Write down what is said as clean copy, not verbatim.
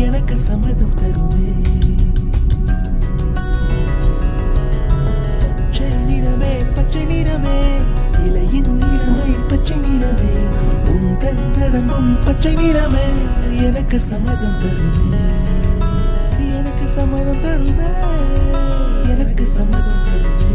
எனக்கு சம்மதம் தருமே. பச்சை நிறமே பச்சை நிறமே, இலையின் நிறமை பச்சை நிறமே, உந்தன் நரம்பும் பச்சை நிறமே, எனக்கு சம்மதம் தருமே. எனக்கு சம்மதம் தருமே, எனக்கு சம்மதம் தருமே.